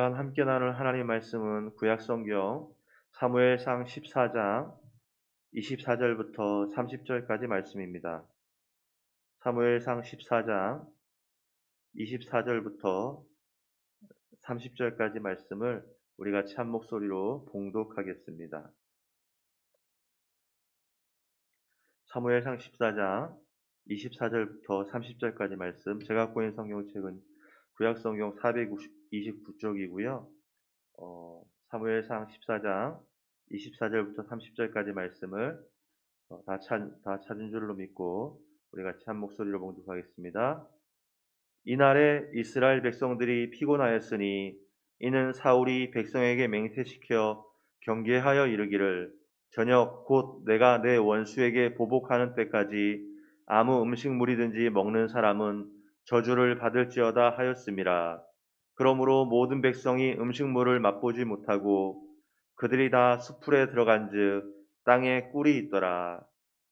함께 나눌 하나님 말씀은 구약성경 사무엘상 14장 24절부터 30절까지 말씀입니다. 사무엘상 14장 24절부터 30절까지 말씀을 우리 같이 한 목소리로 봉독하겠습니다. 사무엘상 14장 24절부터 30절까지 말씀, 제가 갖고 있는 성경책은 구약성경 429쪽이고요. 사무엘상 14장 24절부터 30절까지 말씀을 다 찾은 줄로 믿고 우리 같이 한 목소리로 봉독하겠습니다. 이날에 이스라엘 백성들이 피곤하였으니 이는 사울이 백성에게 맹세시켜 경계하여 이르기를 저녁 곧 내가 내 원수에게 보복하는 때까지 아무 음식물이든지 먹는 사람은 저주를 받을지어다 하였음이라. 그러므로 모든 백성이 음식물을 맛보지 못하고 그들이 다 숲풀에 들어간즉 땅에 꿀이 있더라.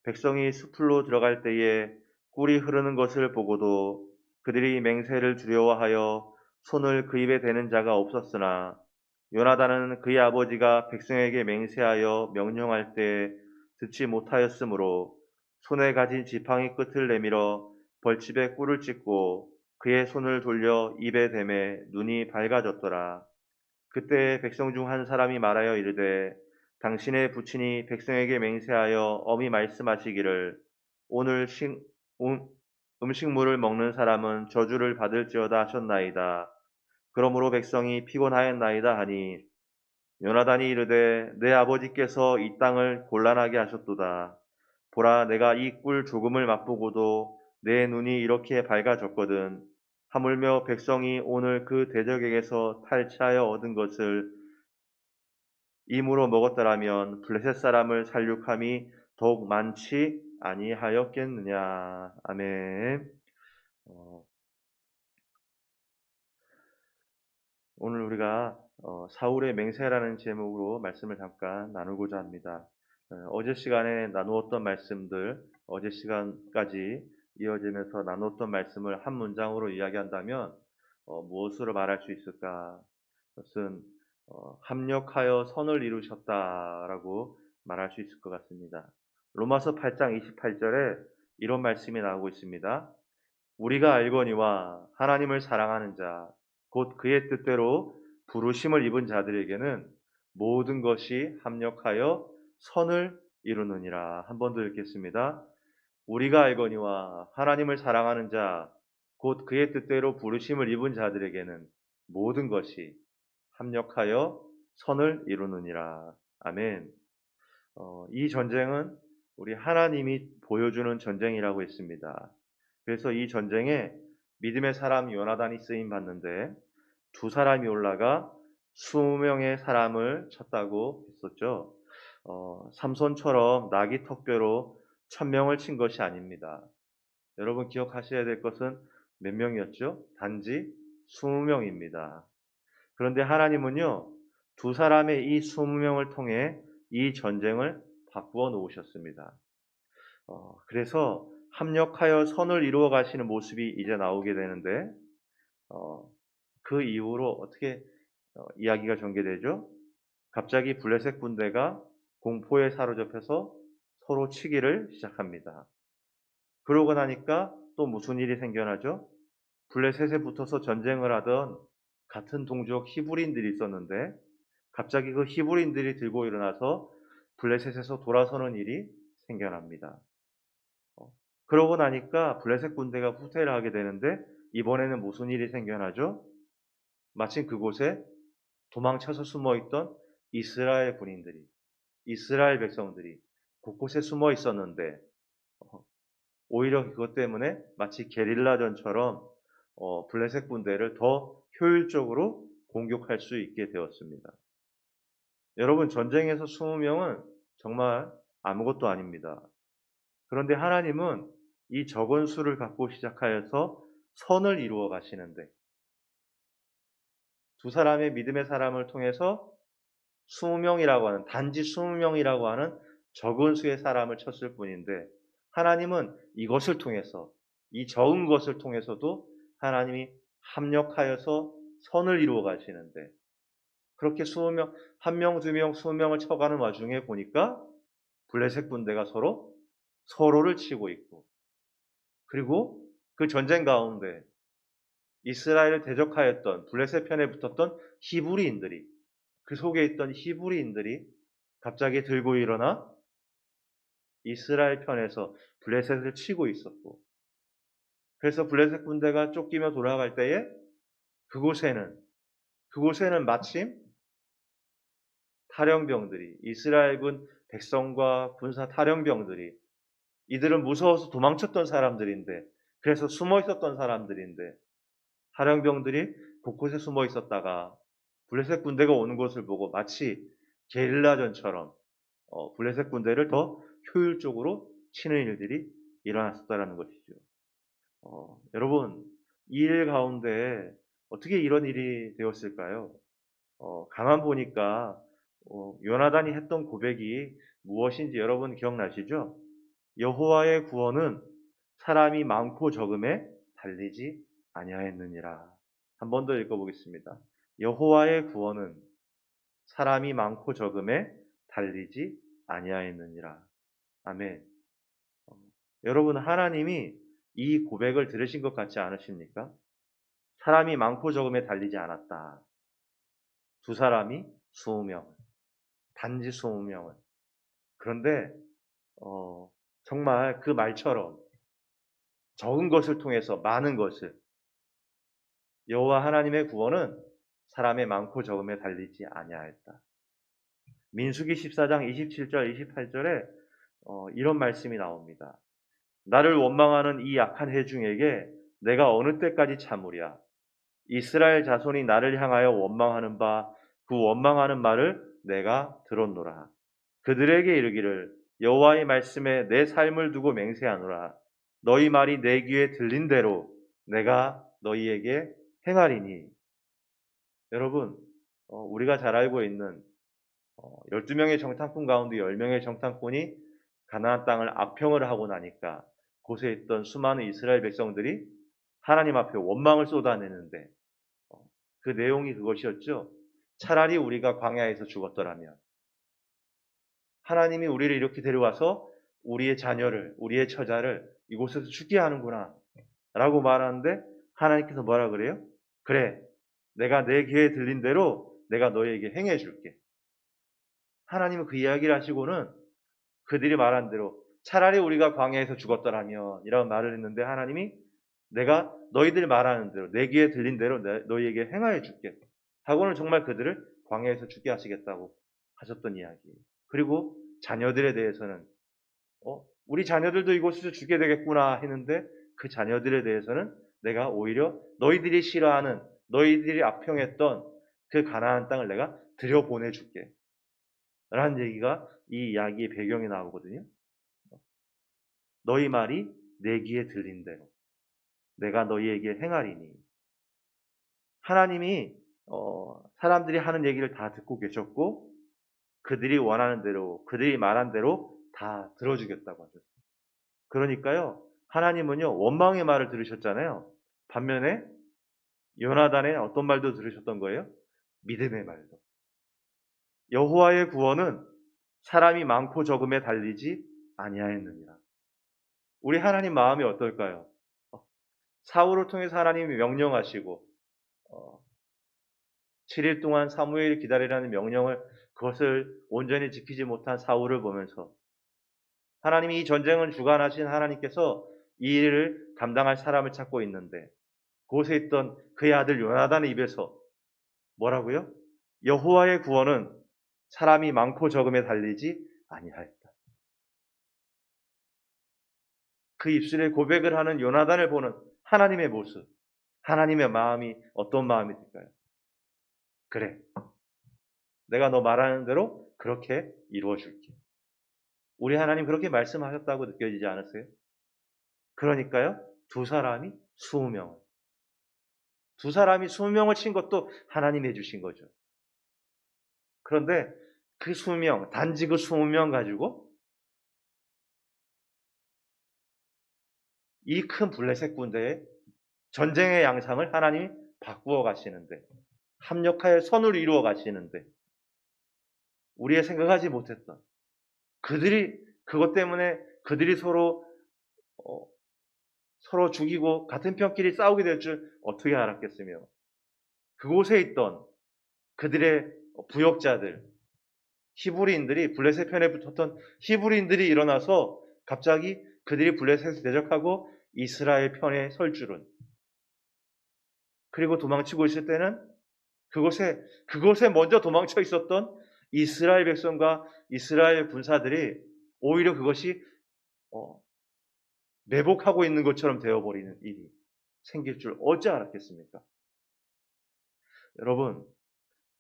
백성이 숲풀로 들어갈 때에 꿀이 흐르는 것을 보고도 그들이 맹세를 두려워하여 손을 그 입에 대는 자가 없었으나 요나단은 그의 아버지가 백성에게 맹세하여 명령할 때 듣지 못하였으므로 손에 가진 지팡이 끝을 내밀어 벌집에 꿀을 찢고 그의 손을 돌려 입에 대매 눈이 밝아졌더라. 그때 백성 중 한 사람이 말하여 이르되 당신의 부친이 백성에게 맹세하여 엄히 말씀하시기를 오늘 음식물을 먹는 사람은 저주를 받을지어다 하셨나이다. 그러므로 백성이 피곤하였나이다 하니 요나단이 이르되 내 아버지께서 이 땅을 곤란하게 하셨도다. 보라 내가 이 꿀 조금을 맛보고도 내 눈이 이렇게 밝아졌거든. 하물며 백성이 오늘 그 대적에게서 탈취하여 얻은 것을 임으로 먹었더라면 블레셋 사람을 살육함이 더욱 많지 아니하였겠느냐. 아멘. 어, 오늘 우리가 사울의 맹세라는 제목으로 말씀을 잠깐 나누고자 합니다. 어제 시간에 나누었던 말씀들, 어제 시간까지 이어지면서 나누었던 말씀을 한 문장으로 이야기한다면 무엇으로 말할 수 있을까? 그것은 합력하여 선을 이루셨다라고 말할 수 있을 것 같습니다. 로마서 8장 28절에 이런 말씀이 나오고 있습니다. 우리가 알거니와 하나님을 사랑하는 자, 곧 그의 뜻대로 부르심을 입은 자들에게는 모든 것이 합력하여 선을 이루느니라. 한 번 더 읽겠습니다. 우리가 알거니와 하나님을 사랑하는 자, 곧 그의 뜻대로 부르심을 입은 자들에게는 모든 것이 합력하여 선을 이루느니라. 아멘. 이 전쟁은 우리 하나님이 보여주는 전쟁이라고 했습니다. 그래서 이 전쟁에 믿음의 사람 요나단이 쓰임 받는데 두 사람이 올라가 20명의 사람을 쳤다고 했었죠. 삼손처럼 나귀 턱뼈로 1000명을 친 것이 아닙니다. 여러분 기억하셔야 될 것은 몇 명이었죠? 단지 20명입니다. 그런데 하나님은요, 두 사람의 이 20명을 통해 이 전쟁을 바꾸어 놓으셨습니다. 그래서 합력하여 선을 이루어 가시는 모습이 이제 나오게 되는데, 그 이후로 어떻게 이야기가 전개되죠? 갑자기 블레셋 군대가 공포에 사로잡혀서 서로 치기를 시작합니다. 그러고 나니까 또 무슨 일이 생겨나죠? 블레셋에 붙어서 전쟁을 하던 같은 동족 히브리인들이 있었는데 갑자기 그 히브리인들이 들고 일어나서 블레셋에서 돌아서는 일이 생겨납니다. 그러고 나니까 블레셋 군대가 후퇴를 하게 되는데 이번에는 무슨 일이 생겨나죠? 마침 그곳에 도망쳐서 숨어있던 이스라엘 군인들이, 이스라엘 백성들이 곳곳에 숨어 있었는데 오히려 그것 때문에 마치 게릴라전처럼 블레셋 군대를 더 효율적으로 공격할 수 있게 되었습니다. 여러분 전쟁에서 20명은 정말 아무것도 아닙니다. 그런데 하나님은 이 적은 수를 갖고 시작하여서 선을 이루어 가시는데 두 사람의 믿음의 사람을 통해서 20명이라고 하는 단지 20명이라고 하는 적은 수의 사람을 쳤을 뿐인데 하나님은 이것을 통해서 이 적은 것을 통해서도 하나님이 합력하여서 선을 이루어 가시는데 그렇게 20명, 한 명, 두 명, 20명을 쳐가는 와중에 보니까 블레셋 군대가 서로를 치고 있고, 그리고 그 전쟁 가운데 이스라엘을 대적하였던 블레셋 편에 붙었던 히브리인들이, 그 속에 있던 히브리인들이 갑자기 들고 일어나 이스라엘 편에서 블레셋을 치고 있었고, 그래서 블레셋 군대가 쫓기며 돌아갈 때에 그곳에는 마침 탈영병들이, 이스라엘군 백성과 군사 탈영병들이, 이들은 무서워서 도망쳤던 사람들인데, 그래서 숨어 있었던 사람들인데, 탈영병들이 곳곳에 숨어 있었다가 블레셋 군대가 오는 것을 보고 마치 게릴라전처럼 블레셋 군대를 더 효율적으로 치는 일들이 일어났었다라는 것이죠. 여러분, 이 일 가운데 어떻게 이런 일이 되었을까요? 가만 보니까 요나단이 했던 고백이 무엇인지 여러분 기억나시죠? 여호와의 구원은 사람이 많고 적음에 달리지 아니하였느니라. 한 번 더 읽어보겠습니다. 여호와의 구원은 사람이 많고 적음에 달리지 아니하였느니라. 아멘. 어, 여러분, 하나님이 이 고백을 들으신 것 같지 않으십니까? 사람이 많고 적음에 달리지 않았다. 두 사람이 20명, 단지 20명을. 그런데 정말 그 말처럼 적은 것을 통해서 많은 것을, 여호와 하나님의 구원은 사람의 많고 적음에 달리지 아니하였다. 민수기 14장 27절 28절에 이런 말씀이 나옵니다. 나를 원망하는 이 약한 회중에게 내가 어느 때까지 참으랴. 이스라엘 자손이 나를 향하여 원망하는 바 그 원망하는 말을 내가 들었노라. 그들에게 이르기를 여호와의 말씀에 내 삶을 두고 맹세하노라. 너희 말이 내 귀에 들린 대로 내가 너희에게 행하리니. 여러분, 우리가 잘 알고 있는 12명의 정탐꾼 가운데 10명의 정탐꾼이 가나안 땅을 악평을 하고 나니까 곳에 있던 수많은 이스라엘 백성들이 하나님 앞에 원망을 쏟아내는데, 그 내용이 그것이었죠. 차라리 우리가 광야에서 죽었더라면, 하나님이 우리를 이렇게 데려와서 우리의 자녀를, 우리의 처자를 이곳에서 죽게 하는구나 라고 말하는데, 하나님께서 뭐라 그래요? 그래, 내가 내 귀에 들린 대로 내가 너에게 행해 줄게. 하나님은 그 이야기를 하시고는 그들이 말한 대로 차라리 우리가 광야에서 죽었더라면 이런 말을 했는데, 하나님이 내가 너희들 말하는 대로 내 귀에 들린 대로 너희에게 행하여 줄게 하고는 정말 그들을 광야에서 죽게 하시겠다고 하셨던 이야기예요. 그리고 자녀들에 대해서는 우리 자녀들도 이곳에서 죽게 되겠구나 했는데, 그 자녀들에 대해서는 내가 오히려 너희들이 싫어하는, 너희들이 악평했던 그 가나안 땅을 내가 들여보내줄게 라는 얘기가 이 이야기의 배경에 나오거든요. 너희 말이 내 귀에 들린 대로 내가 너희에게 행하리니. 하나님이 사람들이 하는 얘기를 다 듣고 계셨고, 그들이 원하는 대로, 그들이 말한 대로 다 들어주겠다고 하셨어요. 그러니까요, 하나님은요, 원망의 말을 들으셨잖아요. 반면에 요나단의 어떤 말도 들으셨던 거예요? 믿음의 말도. 여호와의 구원은 사람이 많고 적음에 달리지 아니하였느니라. 우리 하나님 마음이 어떨까요? 사울을 통해서 하나님이 명령하시고 7일 동안 사무엘을 기다리라는 명령을, 그것을 온전히 지키지 못한 사울을 보면서 하나님이 이 전쟁을 주관하신 하나님께서 이 일을 감당할 사람을 찾고 있는데, 그곳에 있던 그의 아들 요나단의 입에서 뭐라고요? 여호와의 구원은 사람이 많고 적음에 달리지 아니하였다. 그 입술에 고백을 하는 요나단을 보는 하나님의 모습, 하나님의 마음이 어떤 마음이 될까요? 그래, 내가 너 말하는 대로 그렇게 이루어줄게. 우리 하나님 그렇게 말씀하셨다고 느껴지지 않으세요? 그러니까요, 두 사람이 20명을, 두 사람이 20명을 친 것도 하나님이 해주신 거죠. 그런데 그 20명, 단지 그 20명 가지고 이 큰 블레셋 군대의 전쟁의 양상을 하나님이 바꾸어 가시는데, 합력하여 선을 이루어 가시는데 우리의 생각하지 못했던 그들이 그것 때문에 그들이 어, 서로 죽이고 같은 편끼리 싸우게 될 줄 어떻게 알았겠으며 그곳에 있던 그들의 부역자들 히브리인들이 블레셋 편에 붙었던 히브리인들이 일어나서 갑자기 그들이 블레셋을 대적하고 이스라엘 편에 설 줄은 그리고 도망치고 있을 때는 그곳에 먼저 도망쳐 있었던 이스라엘 백성과 이스라엘 군사들이 오히려 그것이 어, 매복하고 있는 것처럼 되어버리는 일이 생길 줄 어찌 알았겠습니까? 여러분,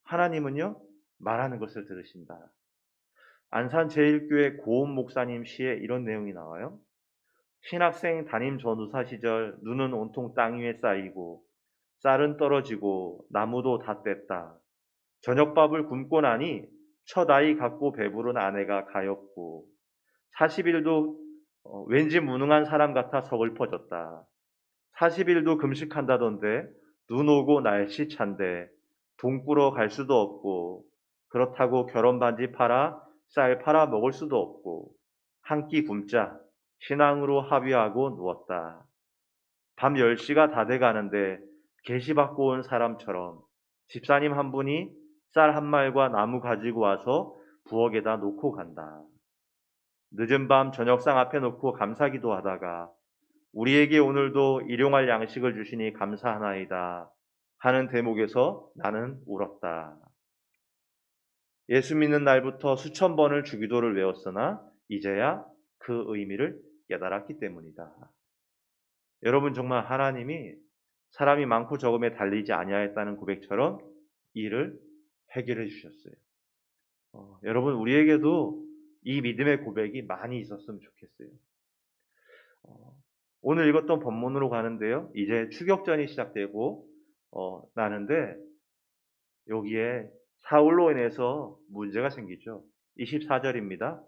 하나님은요, 말하는 것을 들으신다. 안산제일교회 고은 목사님 시에 이런 내용이 나와요. 신학생 담임 전도사 시절 눈은 온통 땅 위에 쌓이고 쌀은 떨어지고 나무도 다 뗐다. 저녁밥을 굶고 나니 첫 아이 갖고 배부른 아내가 가엾고 40일도 왠지 무능한 사람 같아 서글퍼졌다. 40일도 금식한다던데 눈 오고 날씨 찬데 돈 꾸러 갈 수도 없고 그렇다고 결혼 반지 팔아 쌀 팔아 먹을 수도 없고 한 끼 굶자 신앙으로 합의하고 누웠다. 밤 10시가 다 돼가는데 계시 받고 온 사람처럼 집사님 한 분이 쌀 한 말과 나무 가지고 와서 부엌에다 놓고 간다. 늦은 밤 저녁상 앞에 놓고 감사기도 하다가 우리에게 오늘도 일용할 양식을 주시니 감사하나이다 하는 대목에서 나는 울었다. 예수 믿는 날부터 수천 번을 주기도를 외웠으나 이제야 그 의미를 깨달았기 때문이다. 여러분 정말 하나님이 사람이 많고 적음에 달리지 아니하였다는 고백처럼 이를 해결해 주셨어요. 여러분 우리에게도 이 믿음의 고백이 많이 있었으면 좋겠어요. 오늘 읽었던 본문으로 가는데요. 이제 추격전이 시작되고 나는데 여기에 사울로 인해서 문제가 생기죠. 24절입니다.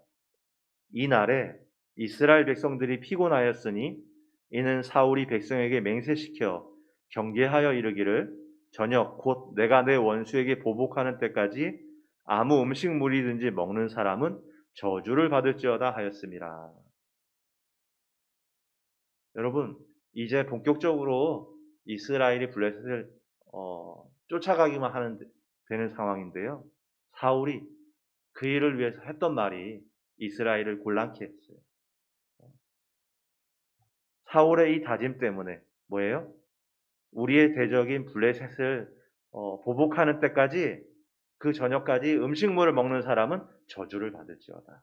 이날에 이스라엘 백성들이 피곤하였으니 이는 사울이 백성에게 맹세시켜 경계하여 이르기를 저녁 곧 내가 내 원수에게 보복하는 때까지 아무 음식물이든지 먹는 사람은 저주를 받을지어다 하였습니다. 여러분 이제 본격적으로 이스라엘이 블레셋을 쫓아가기만 하는 되는 상황인데요. 사울이 그 일을 위해서 했던 말이 이스라엘을 곤란케 했어요. 사울의 이 다짐 때문에 뭐예요? 우리의 대적인 블레셋을 보복하는 때까지 그 저녁까지 음식물을 먹는 사람은 저주를 받을지어다.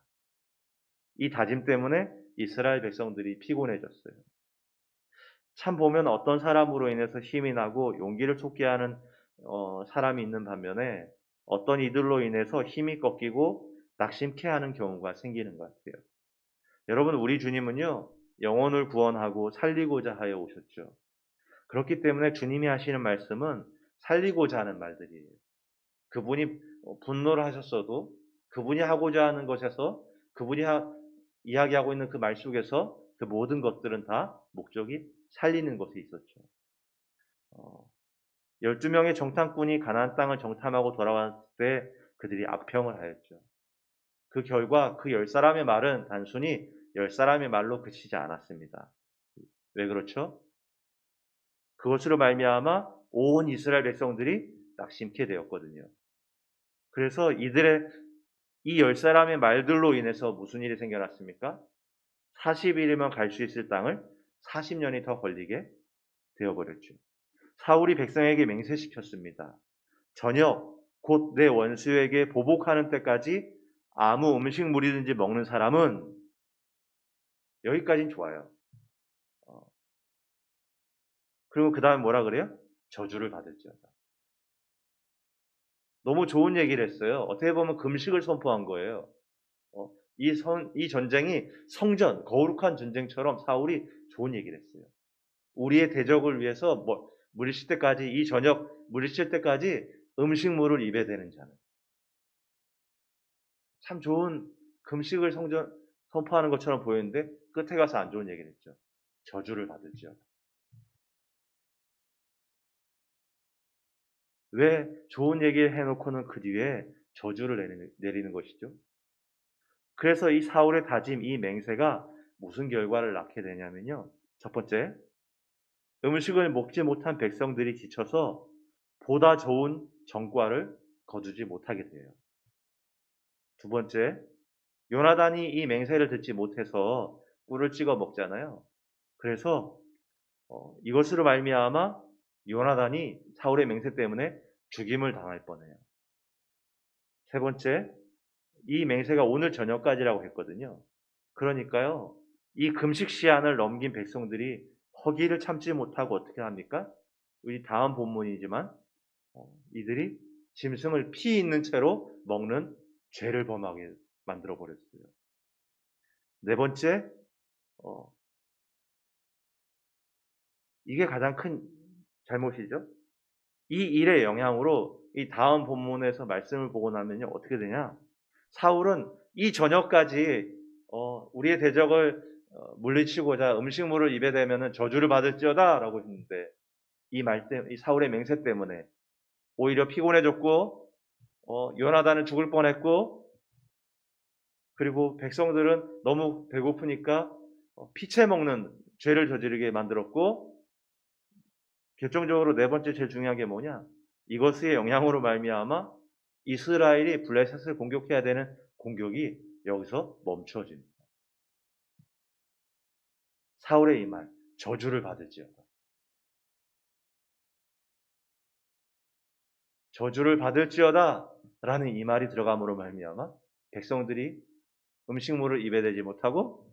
이 다짐 때문에 이스라엘 백성들이 피곤해졌어요. 참 보면 어떤 사람으로 인해서 힘이 나고 용기를 솟게 하는 사람이 있는 반면에 어떤 이들로 인해서 힘이 꺾이고 낙심케 하는 경우가 생기는 것 같아요. 여러분 우리 주님은요 영혼을 구원하고 살리고자 하여 오셨죠. 그렇기 때문에 주님이 하시는 말씀은 살리고자 하는 말들이에요. 그분이 분노를 하셨어도 그분이 하고자 하는 것에서 그분이 이야기하고 있는 그 말 속에서 그 모든 것들은 다 목적이 살리는 것에 있었죠. 12명의 정탐꾼이 가나안 땅을 정탐하고 돌아왔을 때 그들이 악평을 하였죠. 그 결과 그 10사람의 말은 단순히 10사람의 말로 그치지 않았습니다. 왜 그렇죠? 그것으로 말미암아 온 이스라엘 백성들이 낙심케 되었거든요. 그래서 이들의 이 10사람의 말들로 인해서 무슨 일이 생겨났습니까? 40일이면 갈 수 있을 땅을 40년이 더 걸리게 되어버렸죠. 사울이 백성에게 맹세시켰습니다. 저녁 곧 내 원수에게 보복하는 때까지 아무 음식물이든지 먹는 사람은 여기까지는 좋아요. 그리고 그 다음에 뭐라 그래요? 저주를 받을지어다. 너무 좋은 얘기를 했어요. 어떻게 보면 금식을 선포한 거예요. 이 전쟁이 성전, 거룩한 전쟁처럼 사울이 좋은 얘기를 했어요. 우리의 대적을 위해서 물리칠 때까지 이 저녁 물리칠 때까지 음식물을 입에 대는 자는 참 좋은 금식을 선포하는 것처럼 보였는데 끝에 가서 안 좋은 얘기를 했죠. 저주를 받을지어다. 왜 좋은 얘기를 해놓고는 그 뒤에 저주를 내리는 것이죠? 그래서 이 사울의 다짐, 이 맹세가 무슨 결과를 낳게 되냐면요. 첫 번째, 음식을 먹지 못한 백성들이 지쳐서 보다 좋은 정과를 거두지 못하게 돼요. 두 번째, 요나단이 이 맹세를 듣지 못해서 꿀을 찍어 먹잖아요. 그래서 이것으로 말미암아 요나단이 사울의 맹세 때문에 죽임을 당할 뻔해요. 세 번째, 이 맹세가 오늘 저녁까지라고 했거든요. 그러니까요, 이 금식 시한을 넘긴 백성들이 허기를 참지 못하고 어떻게 합니까? 우리 다음 본문이지만 이들이 짐승을 피 있는 채로 먹는 죄를 범하게 만들어 버렸어요. 네 번째, 어, 이게 가장 큰 잘못이죠. 이 일의 영향으로 이 다음 본문에서 말씀을 보고 나면요 어떻게 되냐? 사울은 이 저녁까지 우리의 대적을 물리치고자 음식물을 입에 대면은 저주를 받을지어다라고 했는데 이 사울의 맹세 때문에 오히려 피곤해졌고 요나단은 죽을 뻔했고 그리고 백성들은 너무 배고프니까 피채 먹는 죄를 저지르게 만들었고 결정적으로 네 번째 제일 중요한 게 뭐냐? 이것의 영향으로 말미암아 이스라엘이 블레셋을 공격해야 되는 공격이 여기서 멈춰집니다. 사울의 이 말, 저주를 받을지어다. 저주를 받을지어다 라는 이 말이 들어감으로 말미암아 백성들이 음식물을 입에 대지 못하고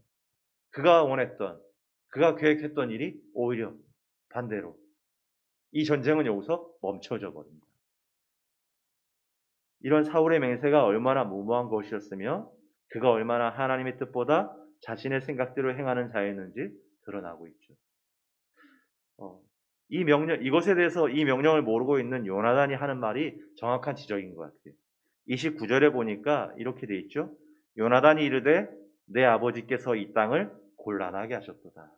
그가 원했던, 그가 계획했던 일이 오히려 반대로 이 전쟁은 여기서 멈춰져 버립니다. 이런 사울의 맹세가 얼마나 무모한 것이었으며 그가 얼마나 하나님의 뜻보다 자신의 생각대로 행하는 자였는지 드러나고 있죠. 이것에 대해서 이 명령을 모르고 있는 요나단이 하는 말이 정확한 지적인 것 같아요. 29절에 보니까 이렇게 돼 있죠. 요나단이 이르되 내 아버지께서 이 땅을 곤란하게 하셨도다.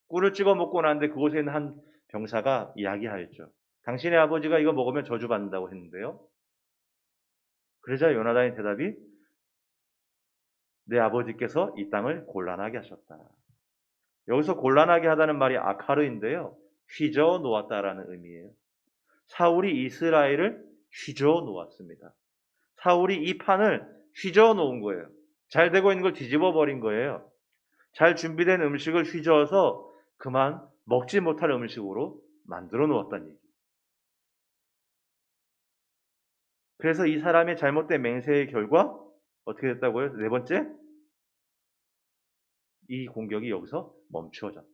꿀을 찍어 먹고 나는데 그곳에 있는 한 병사가 이야기하였죠. 당신의 아버지가 이거 먹으면 저주받는다고 했는데요. 그러자 요나단의 대답이 내 아버지께서 이 땅을 곤란하게 하셨다. 여기서 곤란하게 하다는 말이 아카르인데요. 휘저어 놓았다라는 의미예요. 사울이 이스라엘을 휘저어 놓았습니다. 사울이 이 판을 휘저어 놓은 거예요. 잘 되고 있는 걸 뒤집어 버린 거예요. 잘 준비된 음식을 휘저어서 그만 먹지 못할 음식으로 만들어 놓았다는 얘기. 그래서 이 사람의 잘못된 맹세의 결과 어떻게 됐다고요? 네 번째, 이 공격이 여기서 멈추어졌다.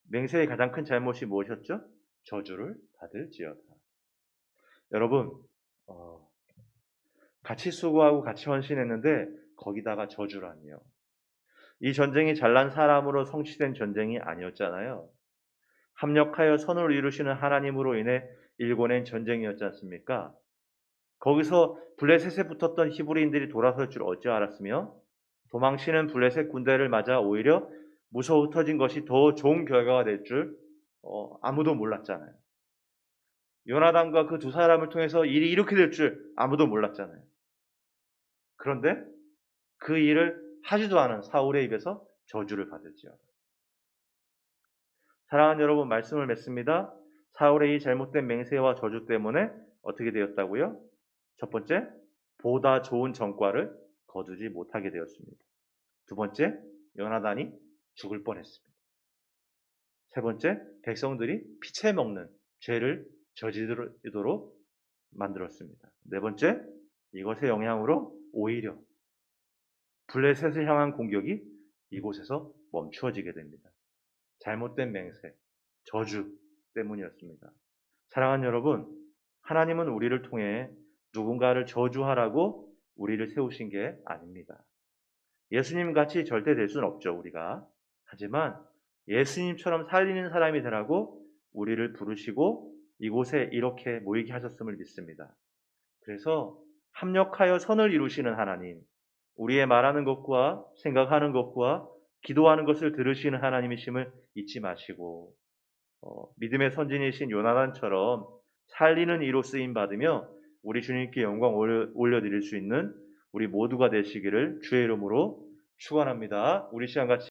맹세의 가장 큰 잘못이 무엇이었죠? 저주를 받을지어다. 여러분, 어, 같이 수고하고 같이 헌신했는데 거기다가 저주라니요. 이 전쟁이 잘난 사람으로 성취된 전쟁이 아니었잖아요. 합력하여 선을 이루시는 하나님으로 인해 일궈낸 전쟁이었지 않습니까? 거기서 블레셋에 붙었던 히브리인들이 돌아설 줄 어찌 알았으며 도망치는 블레셋 군대를 맞아 오히려 무서워 흩어진 것이 더 좋은 결과가 될 줄 아무도 몰랐잖아요. 요나단과 그 두 사람을 통해서 일이 이렇게 될 줄 아무도 몰랐잖아요. 그런데 그 일을 하지도 않은 사울의 입에서 저주를 받을지어다. 사랑하는 여러분, 말씀을 맺습니다. 사울의 이 잘못된 맹세와 저주 때문에 어떻게 되었다고요? 첫 번째, 보다 좋은 전과를 거두지 못하게 되었습니다. 두 번째, 요나단이 죽을 뻔했습니다. 세 번째, 백성들이 피채 먹는 죄를 저지르도록 만들었습니다. 네 번째, 이것의 영향으로 오히려 블레셋을 향한 공격이 이곳에서 멈추어지게 됩니다. 잘못된 맹세, 저주 때문이었습니다. 사랑하는 여러분, 하나님은 우리를 통해 누군가를 저주하라고 우리를 세우신 게 아닙니다. 예수님 같이 절대 될 수는 없죠, 우리가. 하지만 예수님처럼 살리는 사람이 되라고 우리를 부르시고 이곳에 이렇게 모이게 하셨음을 믿습니다. 그래서 합력하여 선을 이루시는 하나님, 우리의 말하는 것과 생각하는 것과 기도하는 것을 들으시는 하나님이심을 잊지 마시고 믿음의 선진이신 요나단처럼 살리는 이로 쓰임 받으며 우리 주님께 영광 올려드릴 수 있는 우리 모두가 되시기를 주의 이름으로 축원합니다. 우리 시간 같이